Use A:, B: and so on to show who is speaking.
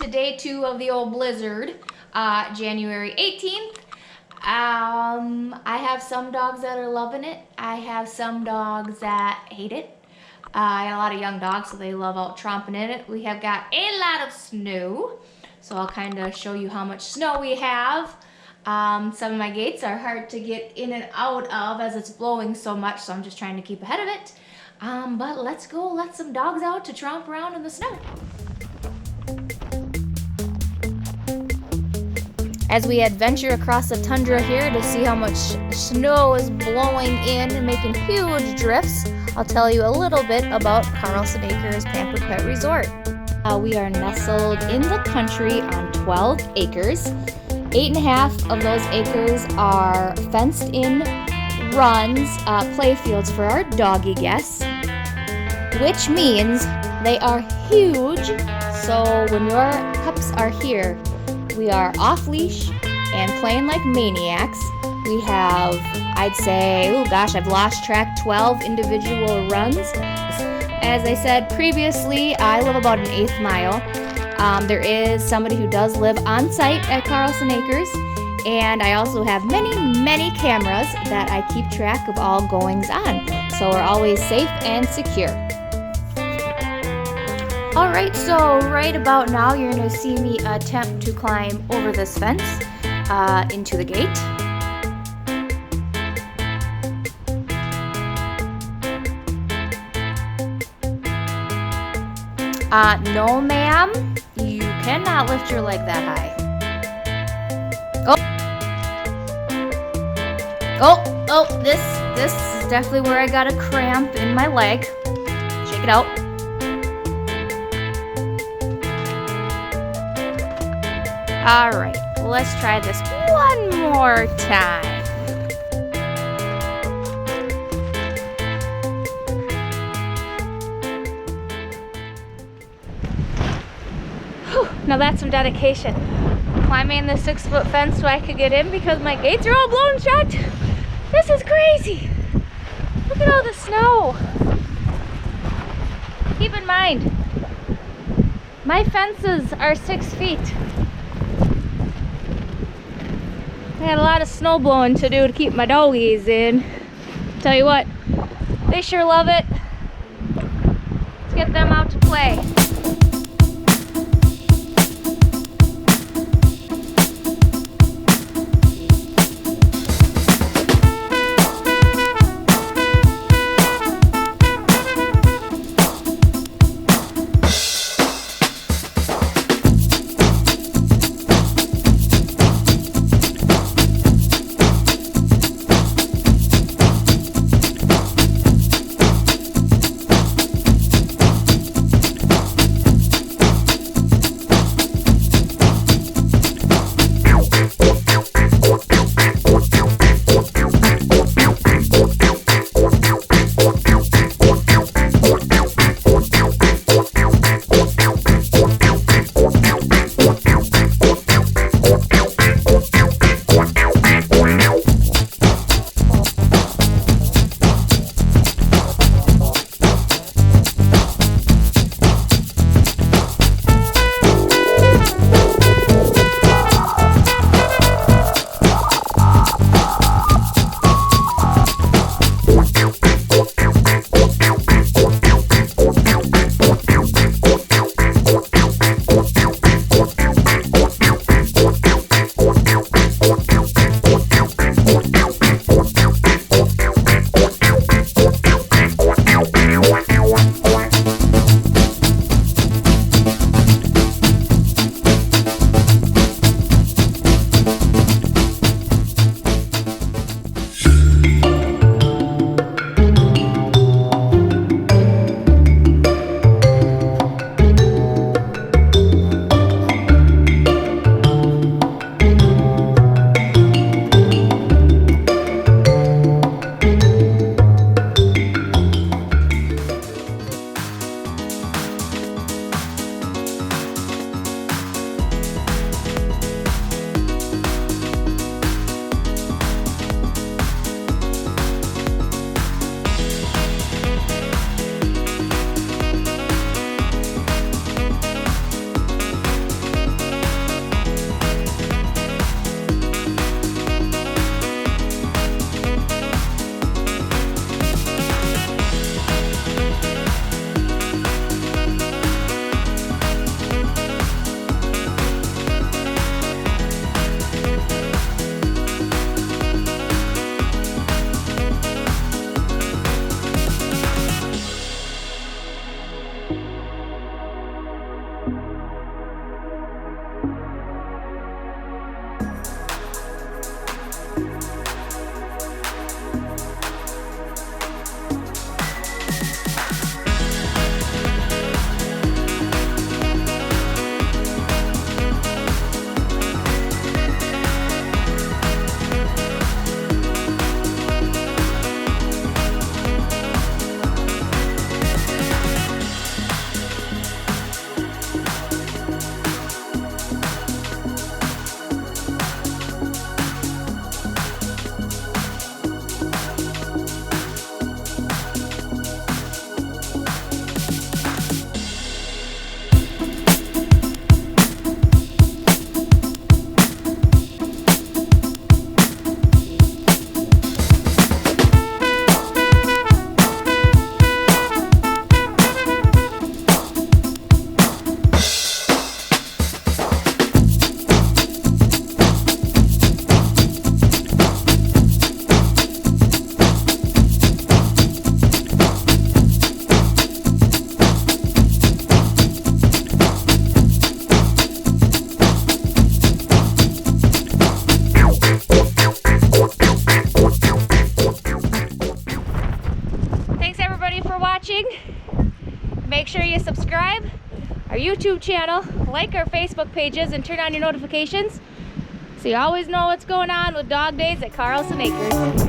A: to day 2 of the old blizzard, January 18th. I have some dogs that are loving it. I have some dogs that hate it. I got a lot of young dogs, so they love out tromping in it. We have got a lot of snow, so I'll kind of show you how much snow we have. Some of my gates are hard to get in and out of as it's blowing so much, so I'm just trying to keep ahead of it. But let's go let some dogs out to tromp around in the snow. As we adventure across the tundra here to see how much snow is blowing in and making huge drifts, I'll tell you a little bit about Carlson Acres Pampered Pet Resort. We are nestled in the country on 12 acres. 8.5 of those acres are fenced in runs, play fields for our doggy guests, which means they are huge. So when your pups are here, we are off leash and playing like maniacs. We have, I'd say, oh gosh, I've lost track, 12 individual runs. As I said previously, I live about an 1/8 mile. There is somebody who does live on site at Carlson Acres, and I also have many cameras that I keep track of all goings on, so we're always safe and secure. Alright, so right about now you're going to see me attempt to climb over this fence into the gate. No ma'am, you cannot lift your leg that high. Oh, this is definitely where I got a cramp in my leg. Shake it out. Alright, let's try this one more time. Whew, now that's some dedication. Climbing the 6-foot fence so I could get in because my gates are all blown shut. This is crazy. Look at all the snow. Keep in mind, my fences are 6 feet. I had a lot of snow blowing to do to keep my doggies in. Tell you what, they sure love it. Let's get them out to play. our YouTube channel, like our Facebook pages, and turn on your notifications so you always know what's going on with dog days at Carlson Acres.